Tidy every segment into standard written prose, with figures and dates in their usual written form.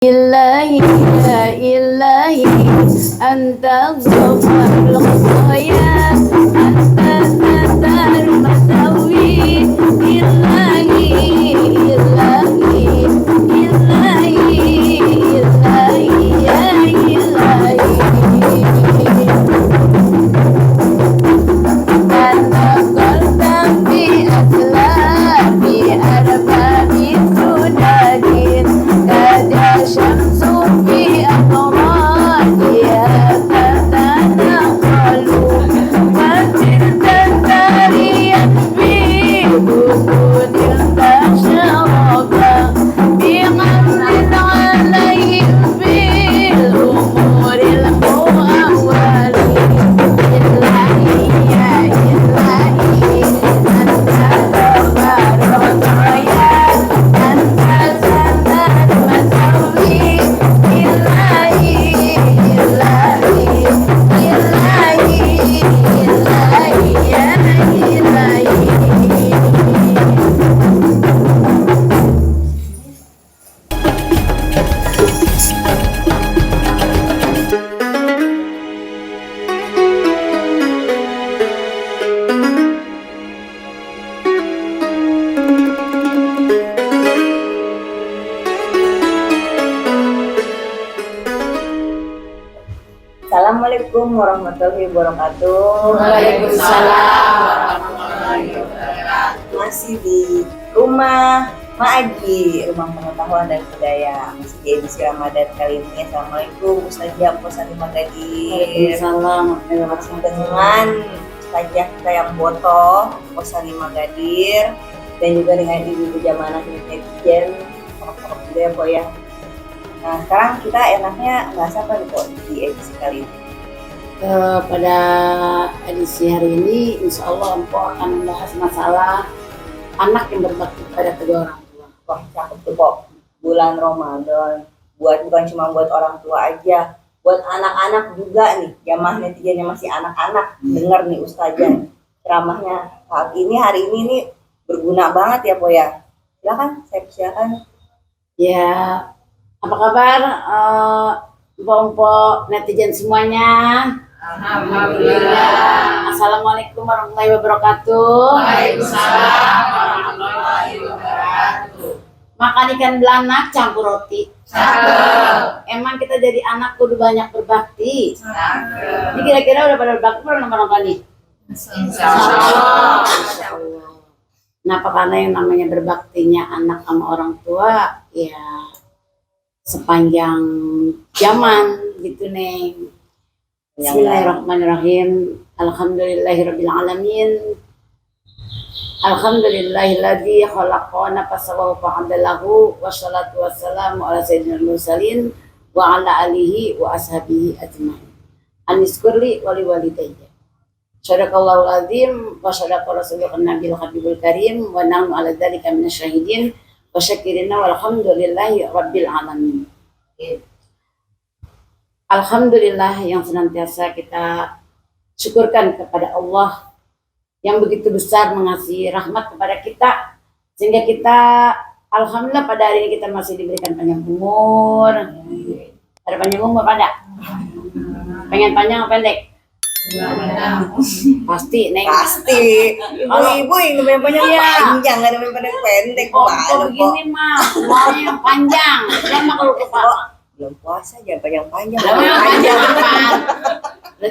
إلهي يا إلهي أنت غفار الخطايا أنت ستار المساوي إلهي إلهي إلهي إلهي يا إلهي تنقلت في أسلافي أرباب سداد كاد شمس في أطرافها تتنقل وسرت ساريا في جفون تشربا بغمر عليهم في الأمور المؤولة إلهي يا إلهي أنت غفار الخطايا أنت ستار المساوي إلهي إلهي إلهي إلهي يا إلهي. Assalamualaikum warahmatullahi wabarakatuh. Waalaikumsalam warahmatullahi wabarakatuh. Masih di rumah Ma'aji, Rumah Pengetahuan dan Budaya. Masih di edisi Ramadan kali ini. Assalamualaikum Ustazah Posani Magadir. Waalaikumsalam. Masih dengan Ustazah kita yang botoh, Posani Magadir, dan juga dengan ibu Jamanah netizen, orang-orang budaya Po ya. Nah sekarang kita enaknya bahas apa nih Po di edisi kali ini? Pada edisi hari ini insya Allah Empo akan membahas masalah anak yang berbakti pada kedua orang tua. Wah cakep tuh Po, bulan Ramadan bukan cuma buat orang tua aja, buat anak-anak juga nih. Jamaah netizen yang masih anak-anak dengar nih Ustazah ceramahnya saat ini hari ini nih berguna banget ya Po ya. Silakan, saya persilakan. Ya, apa kabar Empok-empok netizen semuanya? Alhamdulillah. Assalamualaikum warahmatullahi wabarakatuh. Waalaikumsalam warahmatullahi wabarakatuh. Makan ikan belanak campur roti. Cakep. Emang kita jadi anak kudu banyak berbakti. Cakep. Ini kira-kira udah pada berbakti belum nonton nih? Insyaallah. Kenapa? Karena yang namanya berbaktinya anak sama orang tua ya sepanjang zaman gitu Neng. Bismillahirrahmanirrahim. Alhamdulillahirabbil alamin. Alhamdulillahilladzi khalaqana fasawwa fa'adalahu wassalatu wassalamu ala sayyidil mursalin wa ala alihi wa ashabihi ajmain. Aniskurli wali walidayya. Sadaqallahul azim wa sadaqa rasulul nabiyil habibul karim wa nahnu ala dzalika minasyahidin wa syakirina walhamdulillahi rabbil alamin. Alhamdulillah yang senantiasa kita syukurkan kepada Allah yang begitu besar mengasihi rahmat kepada kita sehingga kita alhamdulillah pada hari ini kita masih diberikan panjang umur. Ada panjang umur pada? Pengen panjang atau pendek? Pasti Neng. Pasti. Ibu-ibu yang namanya panjang panjang, nggak namanya pendek. Oh begini mah maunya yang panjang. Jangan kalau Belum puasa jangan panjang-panjang.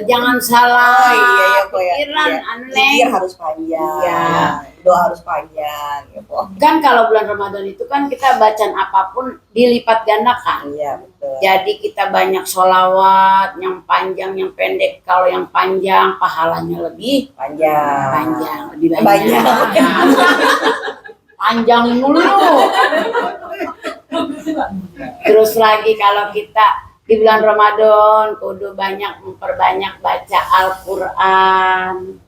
Jangan salah. Oh iya ya Po ya. Pikiran Pikir harus panjang. Iya. Doa harus panjang ya Po. Kan kalau bulan Ramadan itu kan kita bacaan apapun dilipat gandakan. Iya betul. Jadi kita banyak sholawat yang panjang, yang pendek. Kalau yang panjang pahalanya lebih Panjang. lebih Banyak. Panjang mulu. Terus lagi kalau kita di bulan Ramadan kudu banyak memperbanyak baca Al-Quran.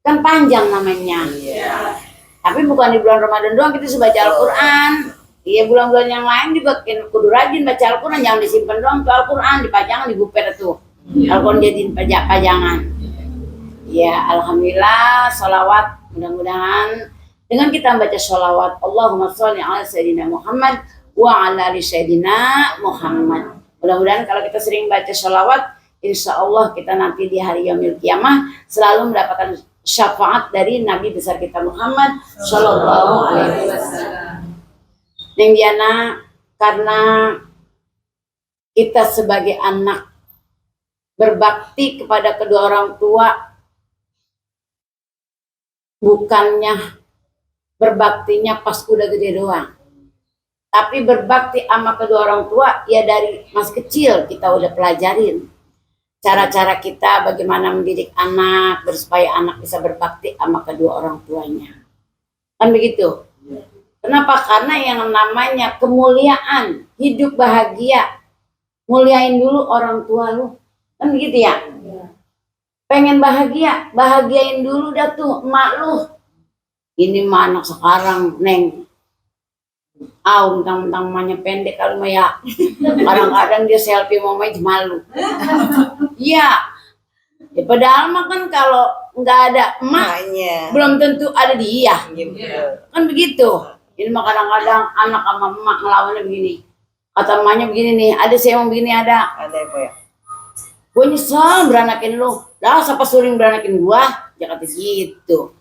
Kan panjang namanya. Iya. Tapi bukan di bulan Ramadan doang kita bisa baca Al-Quran. Iya bulan-bulan yang lain juga kudu rajin baca Al-Quran. Jangan disimpan doang tuh Al-Quran, dipajangan, dibuper tuh. Al-Quran jadiin pajangan. Ya alhamdulillah sholawat mudah-mudahan dengan kita membaca sholawat Allahumma sholli ala sayyidina Muhammad wa ala ali sayyidina Muhammad. Mudah-mudahan kalau kita sering baca sholawat, insya Allah kita nanti di hari yaumil kiamah selalu mendapatkan syafaat dari Nabi besar kita Muhammad Shallallahu Alaihi Wasallam. Neng Diana, karena kita sebagai anak berbakti kepada kedua orang tua, bukannya berbaktinya pas udah gede doang, tapi berbakti sama kedua orang tua ya dari masih kecil kita udah pelajarin cara-cara kita bagaimana mendidik anak supaya anak bisa berbakti sama kedua orang tuanya, kan begitu. Kenapa? Karena yang namanya kemuliaan hidup bahagia, muliain dulu orang tua lu, kan begitu ya. Pengen bahagia, bahagiain dulu dah tuh emak lu. Ini mah anak sekarang, Neng. Mentang-mentang emaknya pendek kali mah ya. Kadang-kadang dia selfie mau main malu. Iya. Ya, padahal mah kan kalau nggak ada emak, belum tentu ada dia. Kan begitu. Ini mah kadang-kadang anak sama emak ngelawannya begini. Kata emaknya begini nih, ada saya yang begini ada. Ada ya. Gue nyesel beranakin lu. Dah siapa suruh beranakin gua? Dia kata gitu.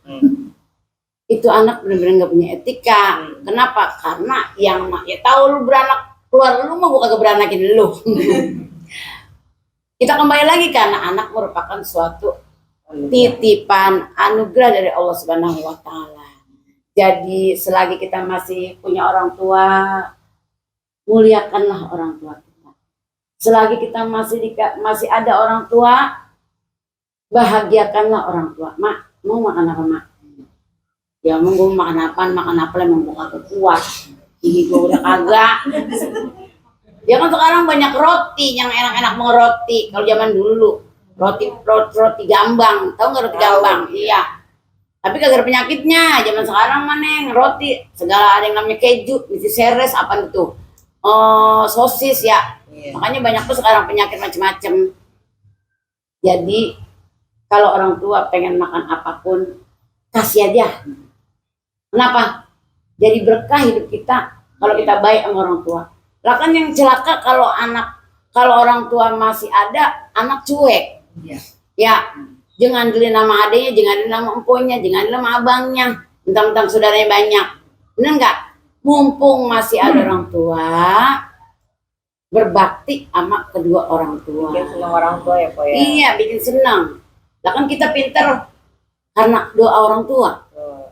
Itu anak benar-benar nggak punya etika. Kenapa? Karena yang ya tahu lu beranak keluar lu mau bukan beranakin lu. Kita kembali lagi karena anak merupakan suatu titipan anugerah dari Allah Subhanahu Wa Taala. Jadi selagi kita masih punya orang tua, muliakanlah orang tua kita. Selagi kita masih ada orang tua, bahagiakanlah orang tua. Mak, mau makan apa mak? Ya mau gue makan apa emang gue kagak kuat. Gigi gue udah kagak. Ya kan sekarang banyak roti yang enak-enak mau roti. Kalau zaman dulu roti gambang, tahu nggak roti gambang? Iya. Tapi kagak ada penyakitnya. Zaman sekarang mana roti segala ada yang namanya keju, misi seres apa itu? Sosis ya. Makanya banyak tuh sekarang penyakit macam-macam. Jadi kalau orang tua pengen makan apapun, kasih aja. Kenapa? Jadi berkah hidup kita kalau kita baik sama orang tua. Lah kan yang celaka kalau orang tua masih ada, anak cuek. Ya, jangan dili nama adanya, jangan dili nama empunya, jangan dili nama abangnya. Mentang-mentang saudaranya banyak. Benar nggak? Mumpung masih ada orang tua, berbakti sama kedua orang tua. Bikin senang orang tua ya, Pak ya? Iya, bikin senang. Lah kan kita pinter karena doa orang tua.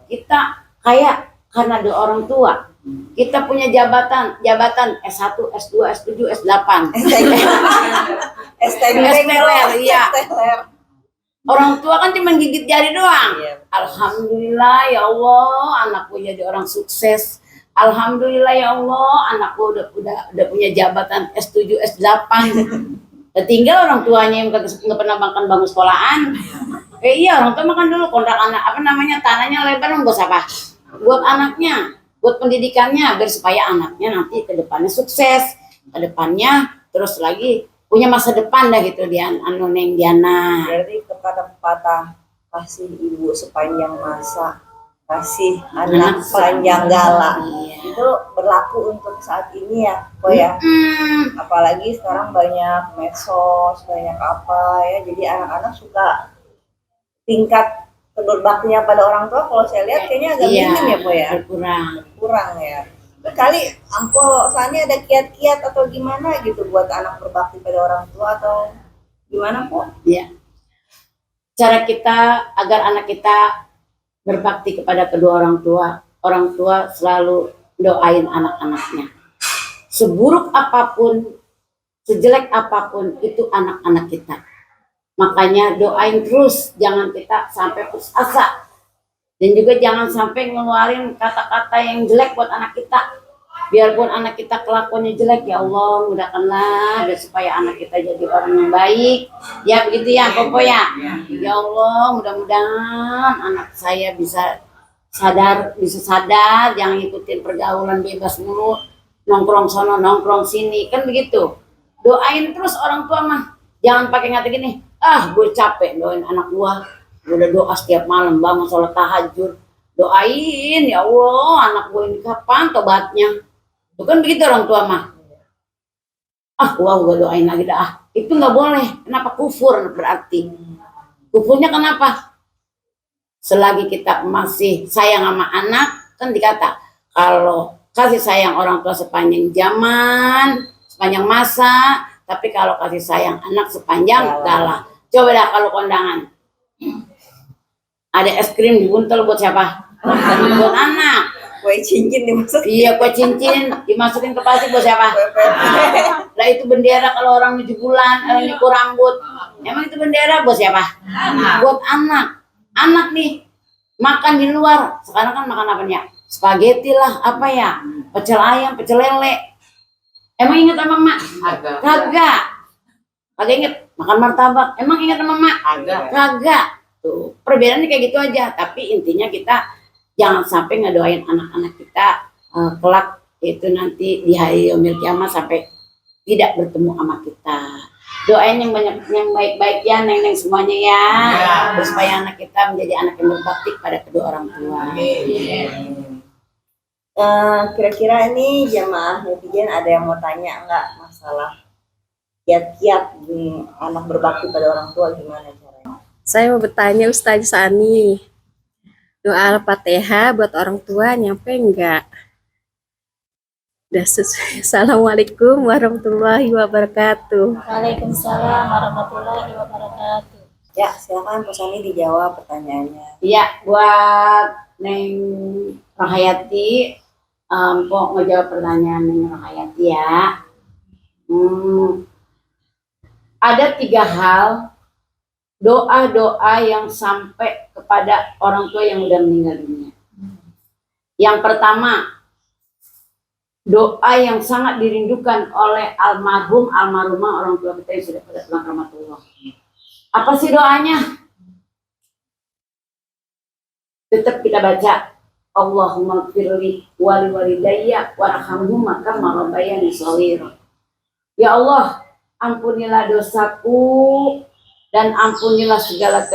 Kita kaya karena doa orang tua. Kita punya jabatan S1, S2, S7, S8. STLR, iya. Orang tua kan cuma gigit jari doang. Alhamdulillah ya Allah, anakku jadi orang sukses. Alhamdulillah ya Allah, anakku udah punya jabatan S7, S8. Tinggal orang tuanya yang nggak pernah makan bangun sekolahan. Iya, orang tua makan dulu kontrakan tanahnya lebar nggak usah apa. Buat anaknya, buat pendidikannya, biar supaya anaknya nanti ke depannya sukses, ke depannya terus lagi punya masa depan dah gitu dia Neng Diana. Berarti pepatah kasih ibu sepanjang masa, kasih anak sepanjang gala. Iya. Itu berlaku untuk saat ini ya, Pak ya. Apalagi sekarang banyak medsos, banyak apa ya. Jadi anak-anak suka tingkat berbaktinya pada orang tua. Kalau saya lihat kayaknya agak minim ya, Pak ya. Kurang ya. Kali ampo soalnya ada kiat-kiat atau gimana gitu buat anak berbakti pada orang tua atau gimana, Pak? Iya. Cara kita agar anak kita berbakti kepada kedua orang tua selalu doain anak-anaknya. Seburuk apapun, sejelek apapun itu anak-anak kita. Makanya doain terus, jangan kita sampai putus asa. Dan juga jangan sampai ngeluarin kata-kata yang jelek buat anak kita. Biarpun anak kita kelakuannya jelek, ya Allah mudahkanlah biar supaya anak kita jadi orang yang baik. Ya begitu ya, Popo ya. Ya Allah, mudah-mudahan anak saya bisa sadar, jangan ikutin pergaulan bebas mulu, nongkrong sono, nongkrong sini, kan begitu. Doain terus orang tua mah. Jangan pakai ngata gini, gue capek doain anak gua. Gue udah doa setiap malam bangun sholat tahajud. Doain ya Allah anak gue ini kapan tobatnya. Bukan begitu orang tua mah. Ah, gua doain lagi dah. Itu nggak boleh. Kenapa kufur berarti? Kufurnya kenapa? Selagi kita masih sayang sama anak, kan dikata kalau kasih sayang orang tua sepanjang zaman, sepanjang masa, tapi kalau kasih sayang anak sepanjang galah. Coba dah kalau kondangan. Ada es krim dibuntel buat siapa? Buat anak. Kue cincin dimasukin. Iya, kue cincin dimasukin ke plastik buat siapa? Lah itu bendera kalau orang 7 bulan, nyukur rambut. Emang itu bendera buat siapa? Buat anak. Anak nih makan di luar. Sekarang kan makan apa nih? Spaghetti lah, apa ya? Pecel ayam, pecel lele. Emang ingat sama mak? Kagak. Kagak inget makan martabak. Emang ingat sama mak? Kagak. Tuh, perbedaannya kayak gitu aja. Tapi intinya kita jangan sampai ngedoain anak-anak kita kelak itu nanti di hari yaumil kiamat sampai tidak bertemu sama kita. Doain yang banyak, yang baik-baik ya, neng-neng semuanya ya. Supaya anak kita menjadi anak yang berbakti pada kedua orang tua. Kira-kira ini jamaah netizen ada yang mau tanya nggak masalah kiat-kiat anak berbakti pada orang tua gimana caranya? Saya mau bertanya Ustaz Sani, doa Al-Fatihah buat orang tua nyampe enggak? Assalamualaikum warahmatullahi wabarakatuh. Waalaikumsalam warahmatullahi wabarakatuh. Ya, silakan Pak Sani dijawab pertanyaannya. Iya, buat Neng Rahayati, Mpok ngejawab pertanyaan Neng Rahayati ya. Ada 3 hal doa-doa yang sampai kepada orang tua yang udah meninggal dunia. Yang pertama, doa yang sangat dirindukan oleh almarhum almarhumah orang tua kita yang sudah pada pulang rahmatullah. Apa sih doanya? Tetap kita baca Allahumma firli wali walidayya warhamhuma kama rabbayani shaghira. Ya Allah, ampunilah dosaku dan ampunilah segala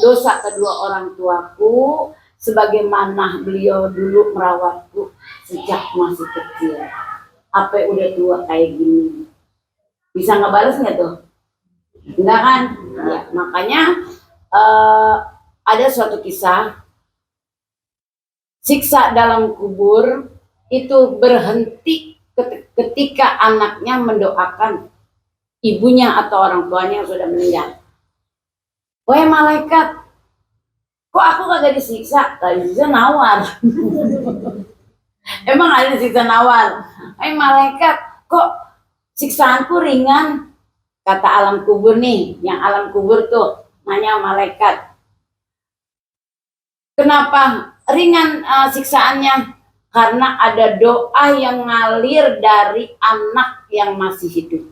dosa kedua orang tuaku sebagaimana beliau dulu merawatku sejak masih kecil. Apa udah tua kayak gini? Bisa ngebales nggak tuh? Enggak kan? Ya, makanya ada suatu kisah siksa dalam kubur itu berhenti ketika anaknya mendoakan ibunya atau orang tuanya yang sudah meninggal. Wahai malaikat, kok aku kagak disiksa? Tadi disiksa nawar. Emang ada siksa nawar? Malaikat, kok siksaanku ringan? Kata alam kubur nih, yang alam kubur tuh nanya malaikat, kenapa ringan siksaannya? Karena ada doa yang ngalir dari anak yang masih hidup.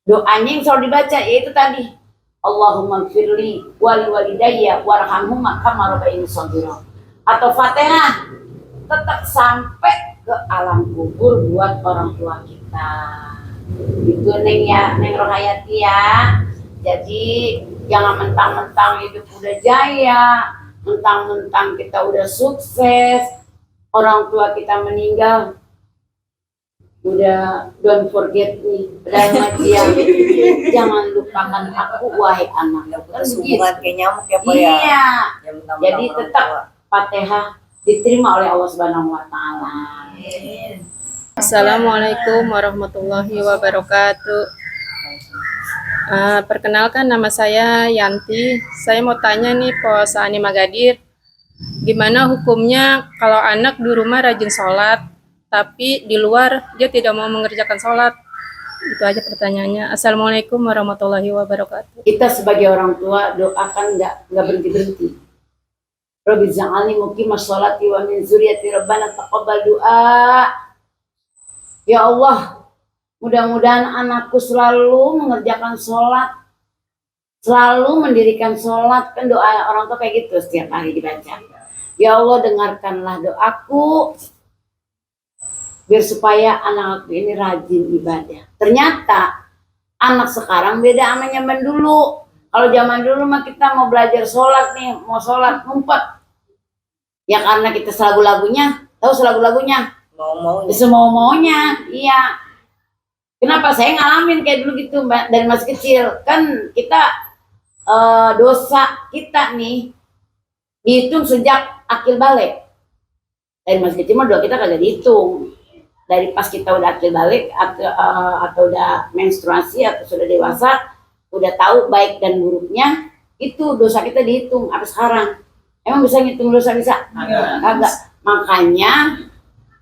Doanya yang selalu dibaca yaitu tadi Allahumma firli wali walidayya warhamhuma kama rabbayani shaghira. Atau Fatihah tetap sampai ke alam kubur buat orang tua kita. Itu Neng ya, Neng Rohayati ya. Jadi jangan mentang-mentang hidup udah jaya, mentang-mentang kita udah sukses, orang tua kita meninggal, udah don't forget me, jangan lupakan aku wahai anak. Hubungan kayak nyamuk ya Pak ya. Iya. Ya, mentang-mentang Jadi orang tetap tua. Fatihah diterima oleh Allah Subhanahu wa taala. Assalamualaikum warahmatullahi wabarakatuh. Perkenalkan nama saya Yanti. Saya mau tanya nih Pak Sani Magadir, gimana hukumnya kalau anak di rumah rajin sholat, tapi di luar dia tidak mau mengerjakan sholat? Itu aja pertanyaannya. Assalamualaikum warahmatullahi wabarakatuh. Kita sebagai orang tua doakan nggak berhenti. Rabbi ja'alni muqimas sholati wa min dzurriyyati rabbana taqabbal du'a. Ya Allah, mudah-mudahan anakku selalu mengerjakan sholat, selalu mendirikan sholat. Kan doa orang tua kayak gitu setiap hari dibaca. Ya Allah, dengarkanlah doaku biar supaya anakku ini rajin ibadah. Ternyata anak sekarang beda sama zaman dulu. Kalau zaman dulu mah kita mau belajar sholat nih, mau sholat ngumpet. Ya karena kita selagu lagunya, tahu selagu lagunya? Mau-maunya. semau maunya. Iya. Kenapa saya ngalamin kayak dulu gitu Mbak, dari masih kecil kan kita dosa kita nih dihitung sejak akil balik. Dari masih kecil mah doa kita kagak dihitung. Dari pas kita udah akil balik atau udah menstruasi atau sudah dewasa, udah tahu baik dan buruknya, itu dosa kita dihitung. Apa sekarang? Emang bisa ngitung dosa bisa? Kagak. Makanya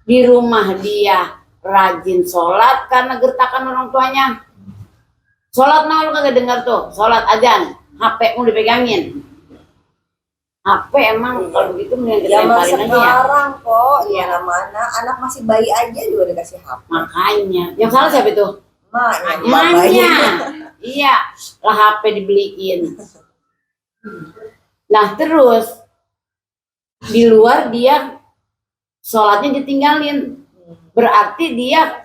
di rumah dia rajin sholat karena gertakan orang tuanya. Sholat mau lu kagak dengar tuh, sholat azan, HP mu dipegangin. HP emang kalau begitu mending kita Zaman lemparin aja ya. sekarang kok, Iya. mana anak masih bayi aja juga dikasih HP. Makanya, yang salah siapa itu? Maknya, Emaknya. Iya, lah HP dibeliin. Nah terus di luar dia sholatnya ditinggalin. Berarti dia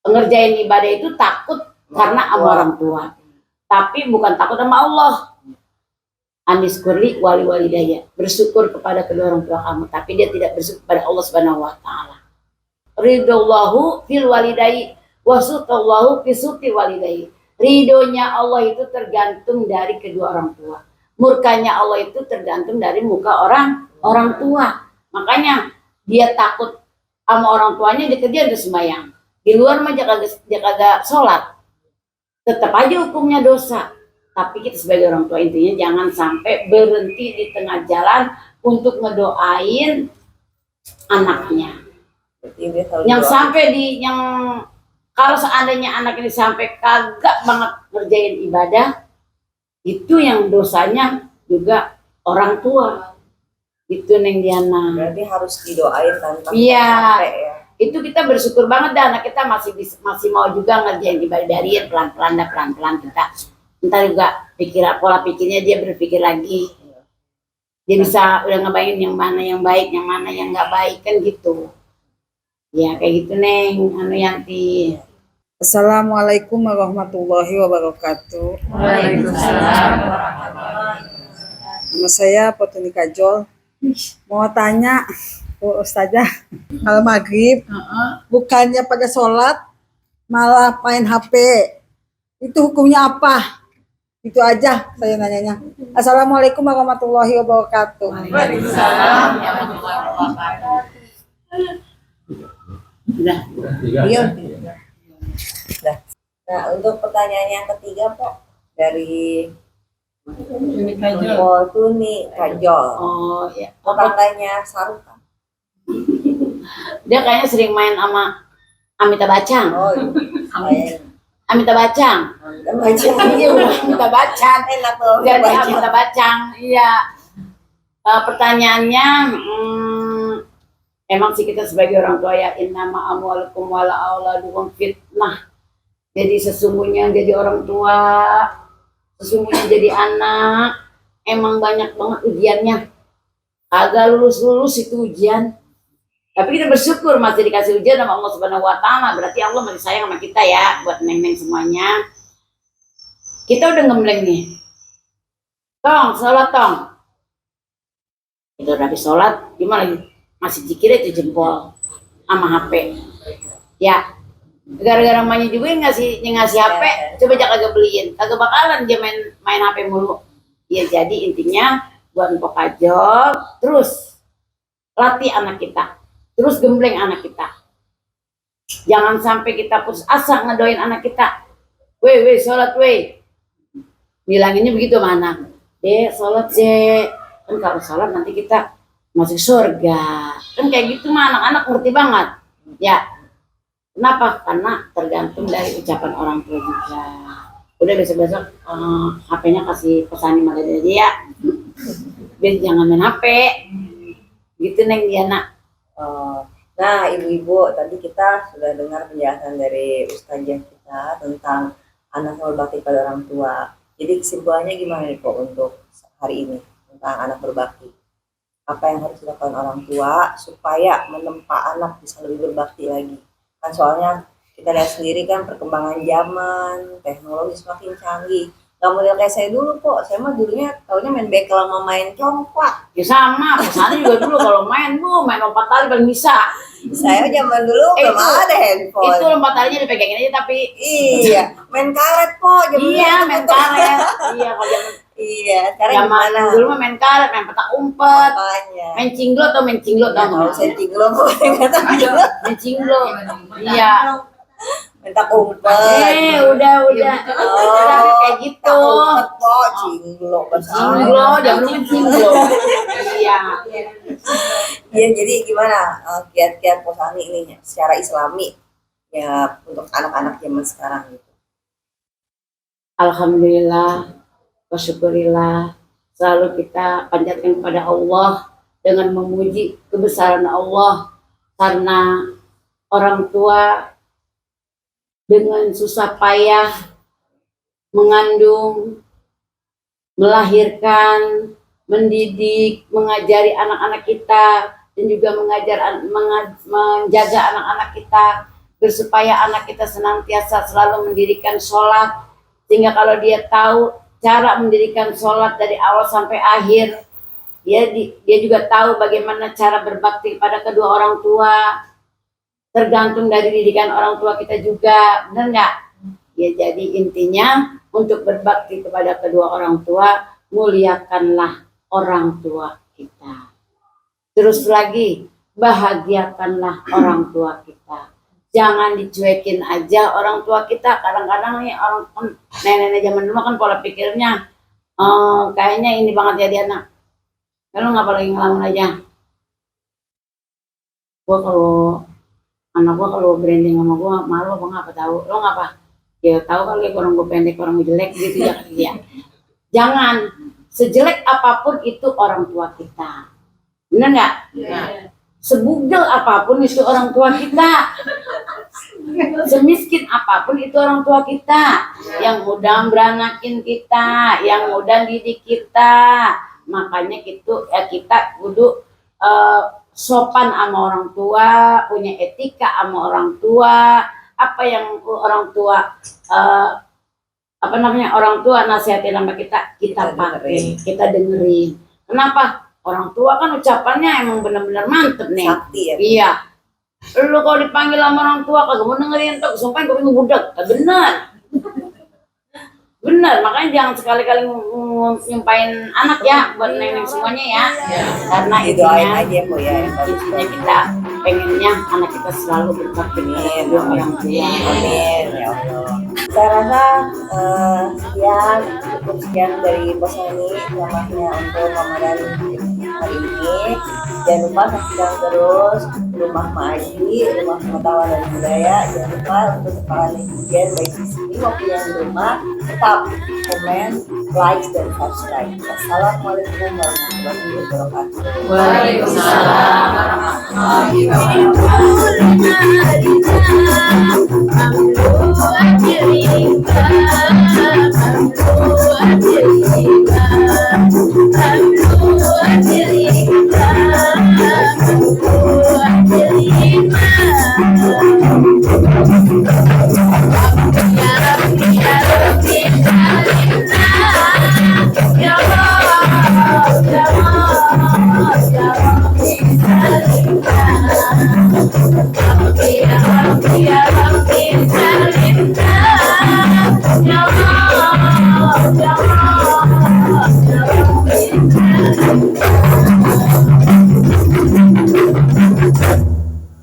ngerjain ibadah itu takut karena sama orang tua. Tapi bukan takut sama Allah. Anis kurli wali walidaya, bersyukur kepada kedua orang tua kamu, tapi dia tidak bersyukur kepada Allah Subhanahu wa taala. Ridallahu fil walidai wasutallahu fi suti walidai. Ridhonya Allah itu tergantung dari kedua orang tua. Murkanya Allah itu tergantung dari muka orang tua. Makanya dia takut sama orang tuanya, dia kerja udah sembahyang. Di luar mah dia kagak sholat. Tetap aja hukumnya dosa. Tapi kita sebagai orang tua intinya jangan sampai berhenti di tengah jalan untuk ngedoain anaknya. Yang sampai yang kalau seandainya anak ini sampai kagak banget ngerjain ibadah, itu yang dosanya juga orang tua. Itu Neng Diana. Berarti harus didoain tanpa Iya. sampai ya. Itu kita bersyukur banget dah anak kita masih mau juga ngerjain ibadah dari pelan-pelan kita. Ntar juga pola pikirnya dia berpikir lagi. Dia bisa udah ngebayangin yang mana yang baik, yang mana yang nggak baik kan gitu. Ya kayak gitu Neng, Yanti. Assalamualaikum warahmatullahi wabarakatuh. Waalaikumsalam. Nama saya Potuni Kajol. Mau tanya, Bu Ustazah, kalau maghrib bukannya pada sholat malah main HP, itu hukumnya apa? Itu aja saya nanyanya. Assalamualaikum warahmatullahi wabarakatuh. Waalaikumsalam. Warahmatullahi wabarakatuh. Udah. Iya. Nah, untuk pertanyaan yang ketiga, Pok, dari Potuni Kajol. Oh ya. Tetangganya Sarukan. Dia kayaknya sering main sama Amitabh Bachchan. Oh, iya. Amitabh Bachchan. Iya, Amitabh Bachchan. Enak tuh. Jadi Amitabh Bachchan. Iya. Pertanyaannya, emang sih kita sebagai orang tua ya innama amwalukum wala auladukum fitnah. Jadi sesungguhnya jadi orang tua, sesungguhnya jadi anak, emang banyak banget ujiannya. Agak lulus itu ujian. Tapi kita bersyukur masih dikasih ujian sama Allah Subhanahu wa taala. Berarti Allah masih sayang sama kita ya, buat neng-neng semuanya. Kita udah ngembleng nih. Tong, sholat tong. Itu udah habis sholat, gimana lagi? Masih zikir itu jempol sama HP. Ya. Gara-gara emaknya juga yang ngasih HP, coba jangan kagak beliin. Kagak bakalan dia main HP mulu. Ya jadi intinya buat Mpok Kajol, terus latih anak kita. Terus gembleng anak kita. Jangan sampai kita putus asa ngedoain anak kita. Weh, sholat weh. Bilanginnya begitu mana? Sholat kan kalau sholat nanti kita masuk surga. Kan kayak gitu mah anak-anak ngerti banget. Ya. Kenapa? Karena tergantung dari ucapan orang tua juga. Udah besok-besok HP-nya kasih pesanin sama dia. Biar jangan main HP. Gitu Neng Diana. Nah, ibu-ibu, tadi kita sudah dengar penjelasan dari ustazah kita tentang anak berbakti pada orang tua. Jadi kesimpulannya gimana nih kok untuk hari ini tentang anak berbakti? Apa yang harus dilakukan orang tua supaya menempa anak bisa lebih berbakti lagi? Kan soalnya kita lihat sendiri kan perkembangan zaman, teknologi semakin canggih. Gak model kayak saya dulu kok, saya mah dulunya taunya main bekel sama main congklak. Ya sama, pesannya juga dulu kalau main lompat tali paling bisa. Saya zaman dulu belum ada handphone. Itu lompat talinya dipegangin aja tapi Iya, main karet po. Zaman iya dulu main tuh. karet. Iya kalau zaman Iya, sekarang zaman gimana? dulu mah main karet, main petak umpet, Makanya. main cinglo atau main cinglo Nggak tau tahu nggak? saya cinglo kok nggak tahu cinglo. Main cinglo. Iya. Minta umpet. Udah. Oh, Udah kayak gitu. tak umpet po, cinglo bahasa Cinglo, jangan lupa cinglo. Iya. Iya, jadi gimana kiat-kiat Posani ini secara Islami ya untuk anak-anak zaman sekarang gitu. Alhamdulillah, wasyukurillah, selalu kita panjatkan kepada Allah dengan memuji kebesaran Allah karena orang tua dengan susah payah mengandung, melahirkan, mendidik, mengajari anak-anak kita dan juga menjaga anak-anak kita supaya anak kita senantiasa selalu mendirikan sholat, sehingga kalau dia tahu cara mendirikan sholat dari awal sampai akhir, dia juga tahu bagaimana cara berbakti pada kedua orang tua. Tergantung dari didikan orang tua kita juga, benar nggak? Ya, jadi intinya untuk berbakti kepada kedua orang tua, muliakanlah orang tua kita. Terus lagi, bahagiakanlah orang tua kita. Jangan dicuekin aja orang tua kita. Kadang-kadang nih orang nenek-nenek zaman dulu kan pola pikirnya kayaknya ini banget jadi anak. Kalau ngapa lagi ngelamun aja? Gua kalau anak gua kalau branding sama gua malu apa ngapa tahu? Lo ngapa? Ya tahu kali orang gua pendek, orang gua jelek gitu ya. Jangan sejelek apapun itu orang tua kita. Benar nggak? Sebugel apapun itu orang tua kita. Semiskin apapun itu orang tua kita. Yang udah beranakin kita, yang udah didik kita. Makanya gitu ya, kita kudu sopan sama orang tua, punya etika sama orang tua. Apa yang orang tua orang tua nasihatin sama kita pakai, kita dengerin. Kenapa? Orang tua kan ucapannya emang benar-benar mantep nih. Sakti ya. Iya. Lu kalau dipanggil sama orang tua kagak mau dengerin tuh, sumpah gue budak. Bener. Bener, makanya jangan sekali-kali nyumpain anak ya buat nenek semuanya ya. Karena Didoain aja po ya. intinya kita pengennya anak kita selalu berbakti kepada kedua orang tua. Amin ya Allah. Saya rasa sekian dari Posani ceramahnya untuk Ramadan hari ini. Jangan lupa saksikan terus Rumah Ma'aji, Rumah Pengetahuan dan Budaya. Jangan lupa untuk para netizen baik di sini maupun yang di rumah tetap komen, like dan subscribe. Wassalamualaikum warahmatullahi wabarakatuh. Waalaikumsalam warahmatullahi wabarakatuh.